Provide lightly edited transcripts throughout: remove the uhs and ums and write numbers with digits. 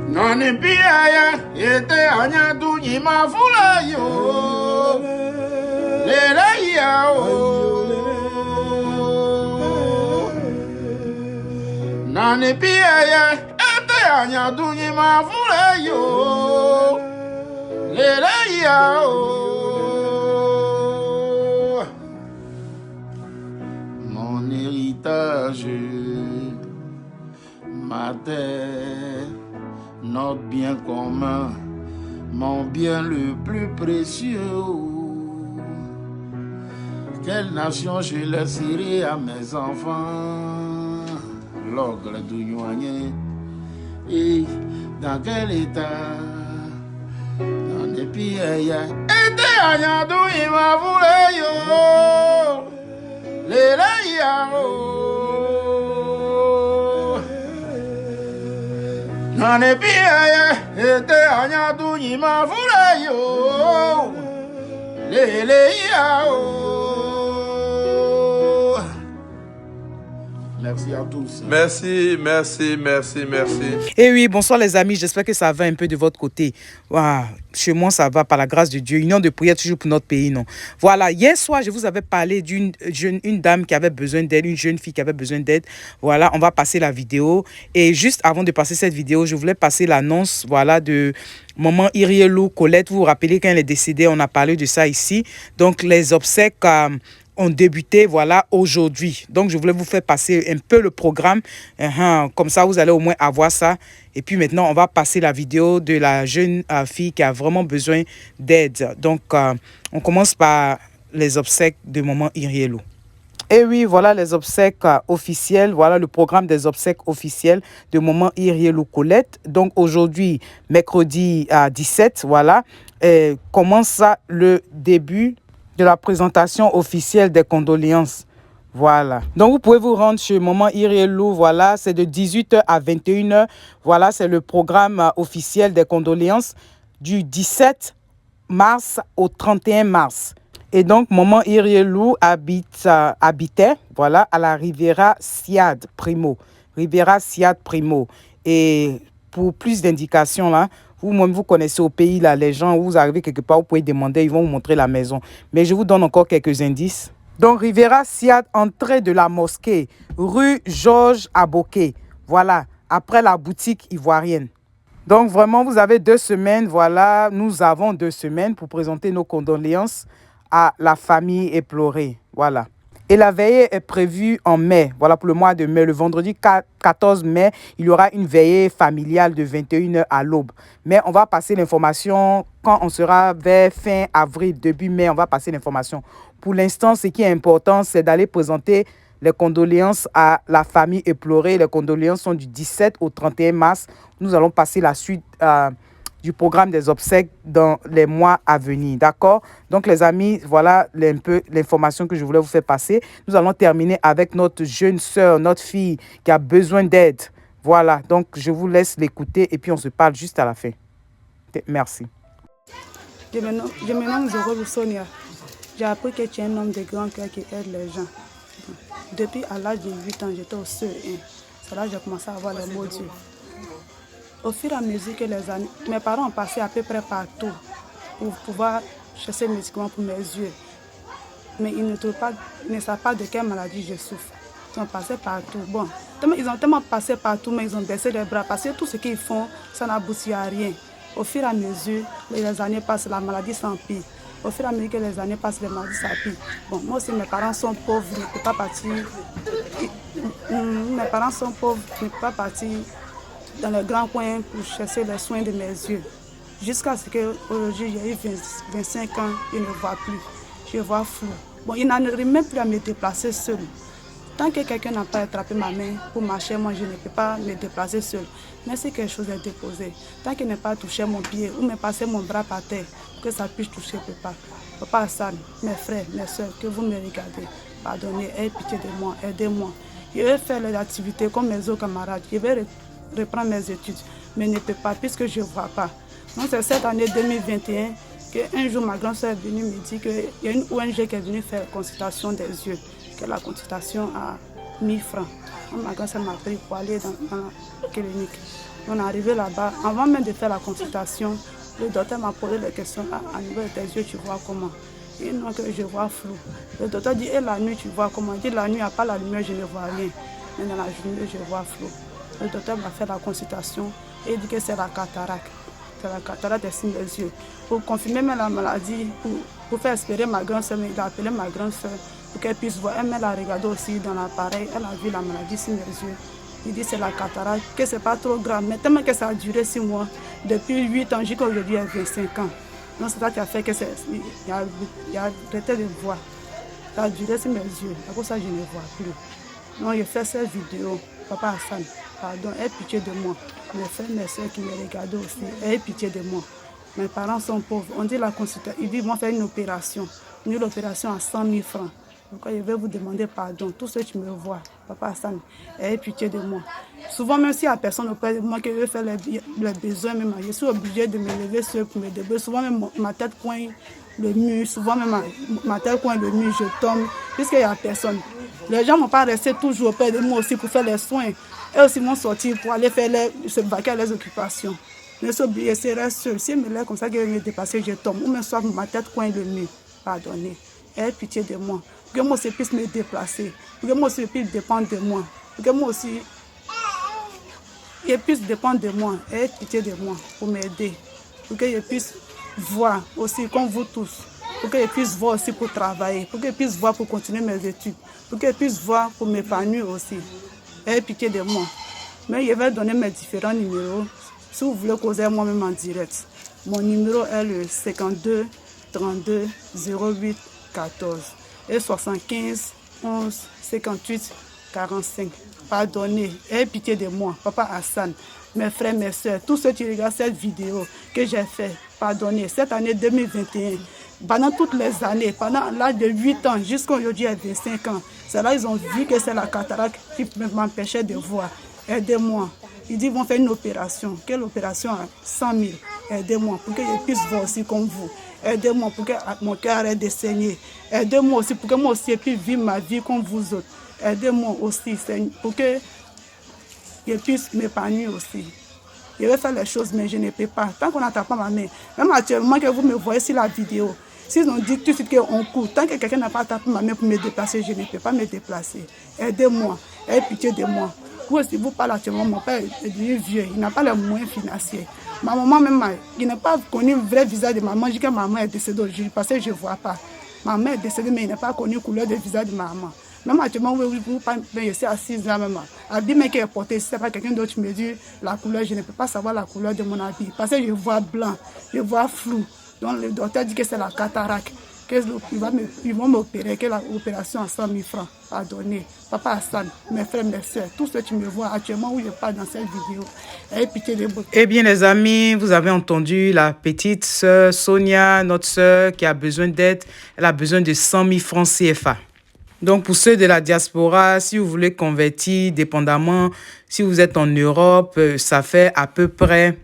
Nani piaya ete anya dunyi mafula yo lele ya o. Nani piaya ete anya dunyi mafula yo lele ya o. Mon héritage, ma terre, notre bien commun, mon bien le plus précieux. Quelle nation je laisserai à mes enfants? L'ogre d'Ougnoigné. Et dans quel état? Dans des pays, et des agnadou, il m'a voulu yo. Les layao. Nane piaya ete anyadu nyima furayo lele yao. Merci à tous. Merci. Et oui, bonsoir les amis, j'espère que ça va un peu de votre côté. Wow. Chez moi, ça va par la grâce de Dieu. Union de prière toujours pour notre pays, non? Voilà, hier soir, je vous avais parlé d'une dame qui avait besoin d'aide, une jeune fille qui avait besoin d'aide. Voilà, on va passer la vidéo. Et juste avant de passer cette vidéo, je voulais passer l'annonce, voilà, de maman Irielou Colette. Vous vous rappelez quand elle est décédée, on a parlé de ça ici. Donc, les obsèques ont débuté, voilà, aujourd'hui. Donc, je voulais vous faire passer un peu le programme. Comme ça, vous allez au moins avoir ça. Et puis maintenant, on va passer la vidéo de la jeune fille qui a vraiment besoin d'aide. Donc, on commence par les obsèques de maman Irielou. Et oui, voilà les obsèques officielles. Voilà le programme des obsèques officielles de maman Irielou Colette. Donc, aujourd'hui, mercredi 17, voilà, commence ça le début de la présentation officielle des condoléances. Voilà. Donc, vous pouvez vous rendre chez maman Irielou. Voilà, c'est de 18h à 21h. Voilà, c'est le programme officiel des condoléances du 17 mars au 31 mars. Et donc, maman Irielou habitait, voilà, à la Riviera Siad Primo. Riviera Siad Primo. Et pour plus d'indications, là, vous-même, vous connaissez au pays, là, les gens, vous arrivez quelque part, vous pouvez demander, ils vont vous montrer la maison. Mais je vous donne encore quelques indices. Donc, Riviera Siad, entrée de la mosquée, rue Georges Aboké. Voilà, après la boutique ivoirienne. Donc, vraiment, vous avez 2 semaines, voilà, nous avons 2 semaines pour présenter nos condoléances à la famille éplorée. Voilà. Et la veillée est prévue en mai, voilà, pour le mois de mai. Le vendredi 14 mai, il y aura une veillée familiale de 21h à l'aube. Mais on va passer l'information quand on sera vers fin avril, début mai, on va passer l'information. Pour l'instant, ce qui est important, c'est d'aller présenter les condoléances à la famille éplorée. Les condoléances sont du 17 au 31 mars. Nous allons passer la suite du programme des obsèques dans les mois à venir. D'accord? Donc, les amis, voilà un peu l'information que je voulais vous faire passer. Nous allons terminer avec notre jeune sœur, notre fille qui a besoin d'aide. Voilà. Donc, je vous laisse l'écouter et puis on se parle juste à la fin. Merci. Je me nomme Zoro Sonia. J'ai appris que tu es un homme de grand cœur qui aide les gens. Depuis à l'âge de 8 ans, j'étais au CE1. C'est là que j'ai commencé à avoir les mots Dieu. Au fur et à mesure que les années, mes parents ont passé à peu près partout pour pouvoir chercher des médicaments pour mes yeux. Mais ils ne savent pas de quelle maladie je souffre. Ils ont passé partout. Bon, ils ont tellement passé partout, mais ils ont baissé les bras parce que tout ce qu'ils font, ça n'aboutit à rien. Au fur et à mesure, les années passent, la maladie s'empire. Au fur et à mesure que les années passent, les maladies s'empirent. Bon, moi aussi, mes parents sont pauvres, je ne peux pas partir. Mes parents sont pauvres, je ne peux pas partir dans les grands coins pour chercher les soins de mes yeux. Jusqu'à ce qu'aujourd'hui, j'ai eu 25 ans, je ne vois plus. Je vois flou. Bon, il n'arrive même plus à me déplacer seul. Tant que quelqu'un n'a pas attrapé ma main pour marcher, moi, je ne peux pas me déplacer seul. Mais si quelque chose est déposé, tant qu'il n'a pas touché mon pied ou me passer mon bras par terre, pour que ça puisse toucher papa. Papa Hassan, mes frères, mes soeurs, que vous me regardez, pardonnez, ayez pitié de moi, aidez-moi. Je vais faire les activités comme mes autres camarades. Je vais reprendre mes études, mais je ne peux pas puisque je ne vois pas. Donc c'est cette année 2021 qu'un jour ma grande soeur est venue me dire qu'il y a une ONG qui est venue faire consultation des yeux, que la consultation à 1000 francs. Donc, ma grande soeur m'a pris pour aller dans la clinique. On est arrivé là-bas. Avant même de faire la consultation, le docteur m'a posé des questions. À niveau de tes yeux, tu vois comment? Et non, que je vois flou. Le docteur dit, et la nuit, tu vois comment? Il dit, la nuit, à part la lumière, je ne vois rien. Mais dans la journée, je vois flou. Le docteur m'a fait la consultation et il dit que c'est la cataracte. C'est la cataracte des signes des yeux. Pour confirmer même la maladie, pour faire espérer ma grande soeur, il a appelé ma grande soeur pour qu'elle puisse voir. Elle l'a regardé aussi dans l'appareil, elle a vu la maladie signes des yeux. Il dit c'est la cataracte, que c'est pas trop grave. Mais tellement que ça a duré 6 mois, depuis 8 ans, jusqu'à aujourd'hui, elle a 25 ans. Donc c'est ça qui a fait qu'il y a arrêté de voir. Ça a duré sur mes yeux, à cause de ça je ne vois plus. Donc je fais cette vidéo, Papa Hassan, pardon, aie pitié de moi. Mes frères, mes soeurs qui me regardent aussi, aie pitié de moi. Mes parents sont pauvres, on dit la consultation, ils disent qu'ils vont faire une opération à 100 000 francs. Donc je vais vous demander pardon, tous ceux qui me voient, Papa Hassan, aie pitié de moi. Souvent même s'il n'y a personne auprès de moi qui veut faire les besoins, même, je suis obligée de me lever seul pour me débrouiller. Souvent même ma tête coince le mur, souvent même ma tête coince le mur, je tombe, puisqu'il n'y a personne. Les gens ne vont pas rester toujours auprès de moi aussi pour faire les soins. Eux aussi vont sortir pour aller faire se vaquer à les occupations. Mais c'est obligé, je reste seul. Si je me lève comme ça, que je vais me dépasser, je tombe. Ou même soit ma tête coince le mur. Pardonnez. Aie pitié de moi. Pour que moi aussi puisse me déplacer. Pour que moi aussi puisse dépendre de moi. Pour que moi aussi je puisse dépendre de moi. Aie pitié de moi pour m'aider. Pour que je puisse voir aussi comme vous tous. Pour que je puisse voir aussi pour travailler. Pour que je puisse voir pour continuer mes études. Pour que je puisse voir pour m'épanouir aussi. Aie pitié de moi. Mais je vais donner mes différents numéros. Si vous voulez causer moi-même en direct. Mon numéro est le 52 32 08 14 et 75 11 58 45. Pardonnez, aie pitié de moi, Papa Hassan, mes frères, mes soeurs, tous ceux qui regardent cette vidéo que j'ai fait. Pardonnez, cette année 2021, pendant toutes les années, pendant l'âge de 8 ans jusqu'à aujourd'hui à 25 ans, c'est là ils ont vu que c'est la cataracte qui m'empêchait de voir. Aidez-moi. Ils disent qu'ils vont faire une opération. Quelle opération à 100 000? Aidez-moi pour que je puisse voir aussi comme vous. Aidez-moi pour que mon cœur arrête de saigner. Aidez-moi aussi pour que moi aussi je puisse vivre ma vie comme vous autres. Aidez-moi aussi pour que je puisse m'épanouir aussi. Je vais faire les choses, mais je ne peux pas. Tant qu'on n'attend pas ma main, même actuellement que vous me voyez sur la vidéo, s'ils ont dit tout de suite qu'on court, tant que quelqu'un n'a pas tapé ma main pour me déplacer, je ne peux pas me déplacer. Aidez-moi, ayez pitié de moi. Vous aussi, vous parlez actuellement, mon père est vieux, il n'a pas les moyens financiers. Ma maman même, il n'a pas connu le vrai visage de maman, je dis que maman est décédée aujourd'hui, parce que je ne vois pas. Ma mère est décédée, mais il n'a pas connu la couleur de visage de maman. Même actuellement, vous parlez, je suis assise là, même. L'habit qui est porté, si ce n'est pas quelqu'un d'autre qui me dit la couleur, je ne peux pas savoir la couleur de mon habit. Parce que je vois blanc, je vois flou. Donc le docteur dit que c'est la cataracte. Ils vont m'opérer, que l'opération à 100 000 francs à donner. Papa Hassan, mes frères, mes soeurs, tous ceux qui me voient actuellement où je parle dans cette vidéo, ayez pitié de moi. Eh bien, les amis, vous avez entendu la petite sœur Sonia, notre sœur qui a besoin d'aide. Elle a besoin de 100 000 francs CFA. Donc, pour ceux de la diaspora, si vous voulez convertir, dépendamment, si vous êtes en Europe, ça fait à peu près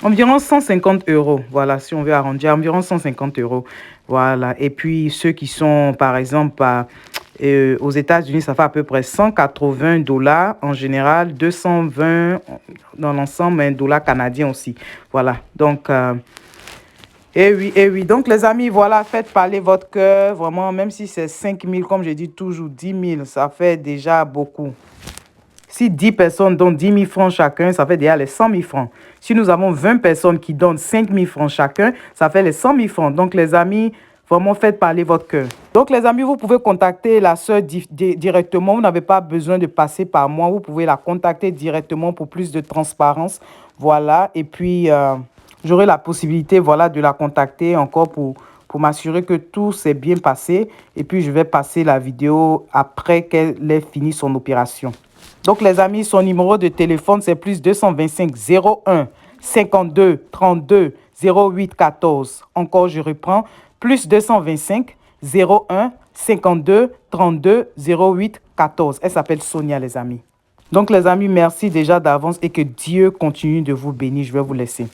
environ 150 €. Voilà, si on veut arrondir, environ 150 €. Voilà. Et puis, ceux qui sont, par exemple, aux États-Unis, ça fait à peu près 180 $ en général, 220 dans l'ensemble, mais $1 canadien aussi. Voilà. Donc, et oui. Donc, les amis, voilà, faites parler votre cœur. Vraiment, même si c'est 5 000, comme je dis toujours, 10 000, ça fait déjà beaucoup. Si 10 personnes donnent 10 000 francs chacun, ça fait déjà les 100 000 francs. Si nous avons 20 personnes qui donnent 5 000 francs chacun, ça fait les 100 000 francs. Donc, les amis, vraiment, faites parler votre cœur. Donc, les amis, vous pouvez contacter la sœur directement. Vous n'avez pas besoin de passer par moi. Vous pouvez la contacter directement pour plus de transparence. Voilà. Et puis, j'aurai la possibilité, voilà, de la contacter encore pour m'assurer que tout s'est bien passé. Et puis, je vais passer la vidéo après qu'elle ait fini son opération. Donc, les amis, son numéro de téléphone, c'est plus 225 01 52 32 08 14. Encore, je reprends, plus 225 01 52 32 08 14. Elle s'appelle Sonia, les amis. Donc, les amis, merci déjà d'avance et que Dieu continue de vous bénir. Je vais vous laisser.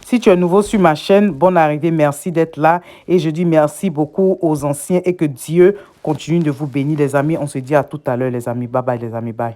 Si tu es nouveau sur ma chaîne, bonne arrivée, merci d'être là. Et je dis merci beaucoup aux anciens et que Dieu continue de vous bénir, les amis. On se dit à tout à l'heure, les amis. Bye bye, les amis. Bye.